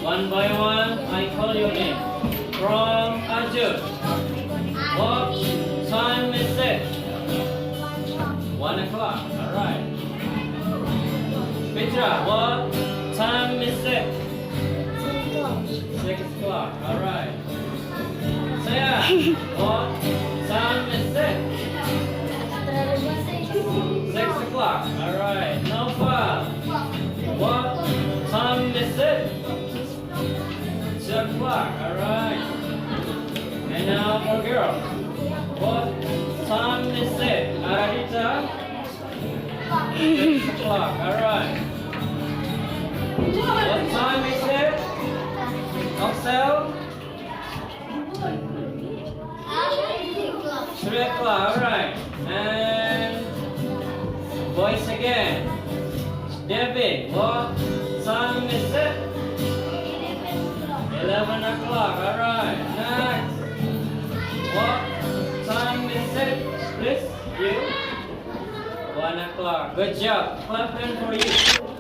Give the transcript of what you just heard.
One by one, I call your name. From Aju. What time is it? 1 o'clock. Alright. Petra, what time is it? 6 o'clock. Alright. Saya, what time is it? 6 o'clock. Alright. Nova, what time is it? 2 o'clock. Alright. And now for girl. What time is it? Aradita? 6 o'clock. Alright. What time is it? Oxel? 3 o'clock. Alright. And boys again. David, what time is it? 11 o'clock. Alright. Next. What time is it? Please, you. 1 o'clock. Good job. Clap hand for you.